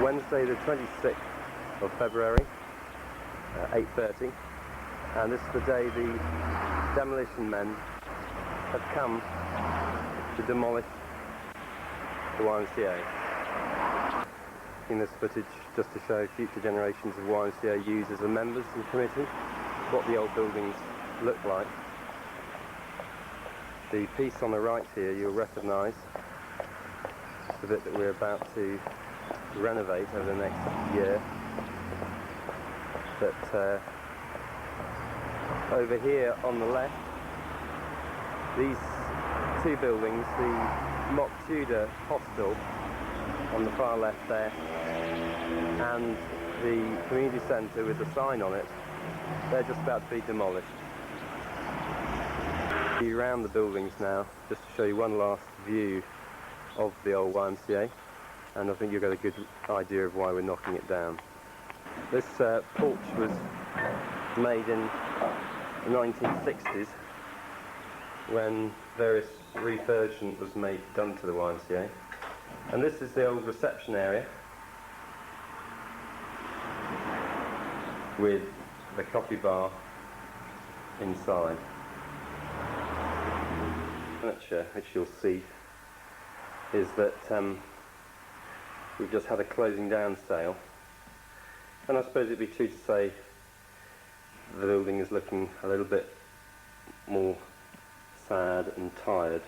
Wednesday the 26th of February, 8:30, and this is the day the demolition men have come to demolish the YMCA. In this footage just to show future generations of YMCA users and members and committee what the old buildings look like. The piece on the right here you'll recognise the bit that we're about to renovate over the next year. But over here on the left, these two buildings, the mock Tudor hostel on the far left there, and the community centre with a sign on it, they're just about to be demolished. Around the buildings now, just to show you one last view of the old YMCA, and I think you'll get a good idea of why we're knocking it down. This porch was made in the 1960s when various refurbishment was done to the YMCA, and this is the old reception area with the coffee bar inside. Furniture, which you'll see, is that we've just had a closing down sale, and I suppose it'd be true to say the building is looking a little bit more sad and tired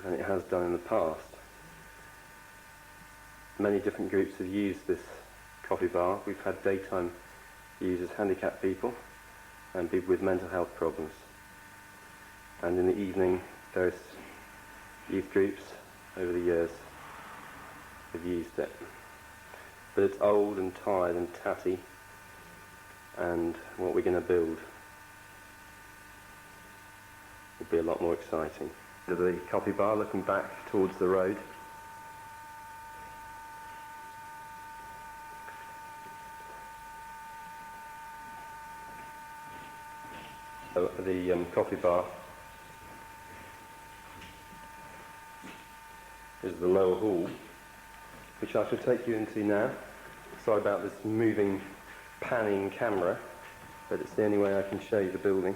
than it has done in the past. Many different groups have used this coffee bar. We've had daytime users, handicapped people, and people with mental health problems. And in the evening, various youth groups over the years have used it. But it's old and tired and tatty, and what we're going to build will be a lot more exciting. The coffee bar looking back towards the road. The coffee bar is the lower hall, which I shall take you into now. Sorry about this moving, panning camera, but it's the only way I can show you the building.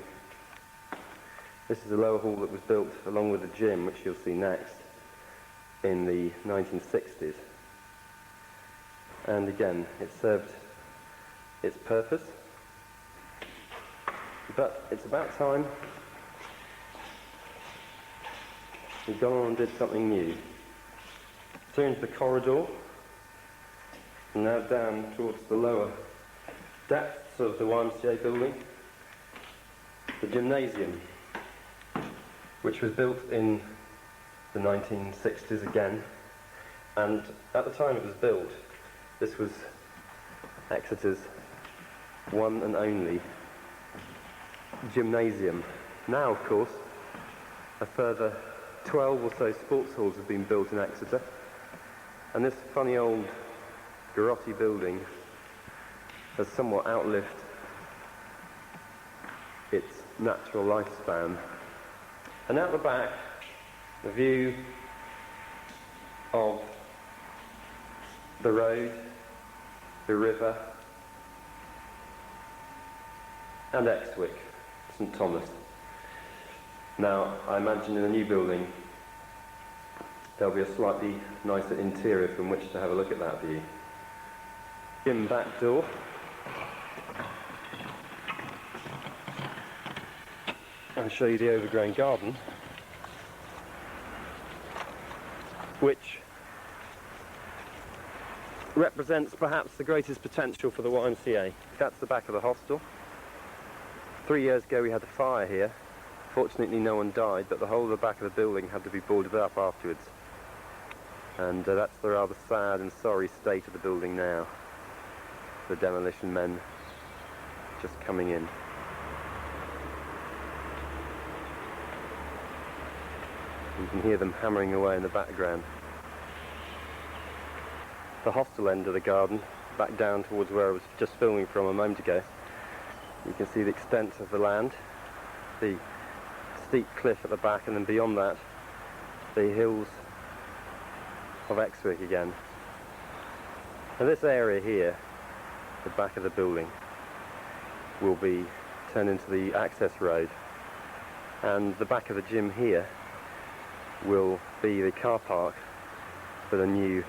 This is the lower hall that was built along with the gym, which you'll see next, in the 1960s. And again, it served its purpose, but it's about time we've gone on and did something new. Turned the corridor, and now down towards the lower depths of the YMCA building, the gymnasium, which was built in the 1960s again, and at the time it was built, this was Exeter's one and only gymnasium. Now, of course, a further 12 or so sports halls have been built in Exeter, and this funny old garroty building has somewhat outlived its natural lifespan. And out the back, the view of the road, the river, and Exwick, St Thomas. Now, I imagine in the new building there'll be a slightly nicer interior from which to have a look at that view. Gym back door. I'll show you the overgrown garden, which represents perhaps the greatest potential for the YMCA. That's the back of the hostel. 3 years ago we had a fire here. Fortunately no one died, but the whole of the back of the building had to be boarded up afterwards. And that's the rather sad and sorry state of the building now. The demolition men just coming in. You can hear them hammering away in the background. The hostel end of the garden, back down towards where I was just filming from a moment ago, you can see the extent of the land, the steep cliff at the back, and then beyond that, the hills of Exwick again. And this area here, the back of the building, will be turned into the access road, and the back of the gym here will be the car park for the new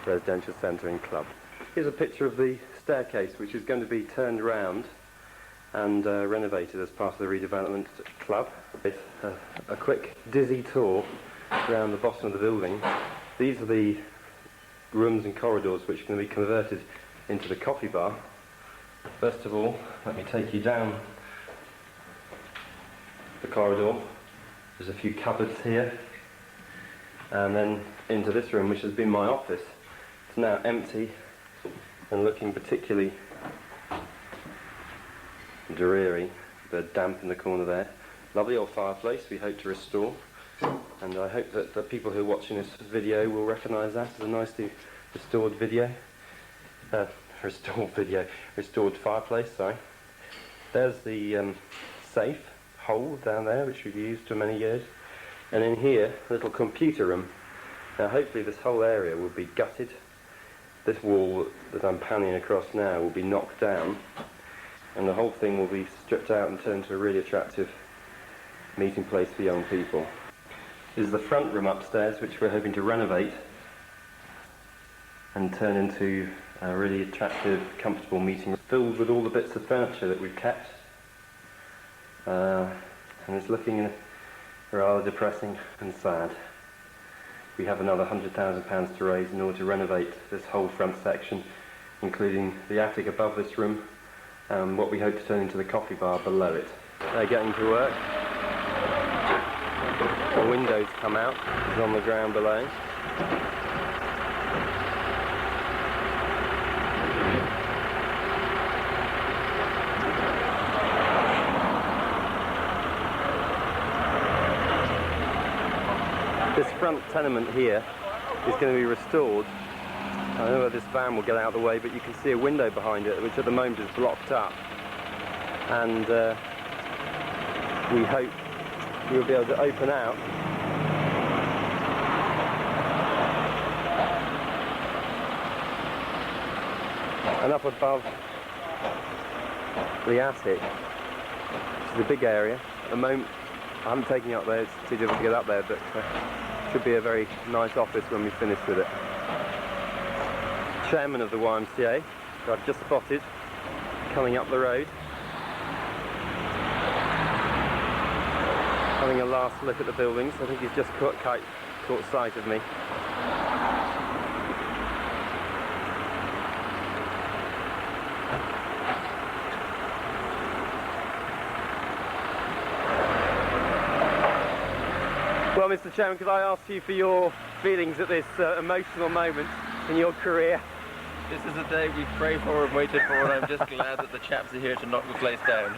residential centre and club. Here's a picture of the staircase, which is going to be turned around and renovated as part of the redevelopment club. It's a quick dizzy tour around the bottom of the building. These are the rooms and corridors which are going to be converted into the coffee bar. First of all, let me take you down the corridor. There's a few cupboards here, and then into this room, which has been my office. It's now empty and looking particularly dreary. The damp in the corner there. Lovely old fireplace we hope to restore, and I hope that the people who are watching this video will recognise that as a nicely restored restored fireplace, sorry. There's the safe hole down there, which we've used for many years, and in here, a little computer room. Now hopefully this whole area will be gutted. This wall that I'm panning across now will be knocked down, and the whole thing will be stripped out and turned into a really attractive meeting place for young people. This is the front room upstairs, which we're hoping to renovate and turn into a really attractive, comfortable meeting room, filled with all the bits of furniture that we've kept. And it's looking rather depressing and sad. We have another £100,000 to raise in order to renovate this whole front section, including the attic above this room and what we hope to turn into the coffee bar below it. They're getting to work. The windows come out, it's on the ground below. This front tenement here is going to be restored. I don't know whether this van will get out of the way, but you can see a window behind it, which at the moment is blocked up. And we hope we'll be able to open out and up above the attic, which is a big area. At the moment, I haven't taken you up there, it's too difficult to get up there, but should be a very nice office when we finish with it. Chairman of the YMCA, who I've just spotted, coming up the road, having a last look at the buildings. I think he's just caught sight of me. Well, Mr. Chairman, could I ask you for your feelings at this emotional moment in your career? This is a day we've prayed for and waited for, and I'm just glad that the chaps are here to knock the place down.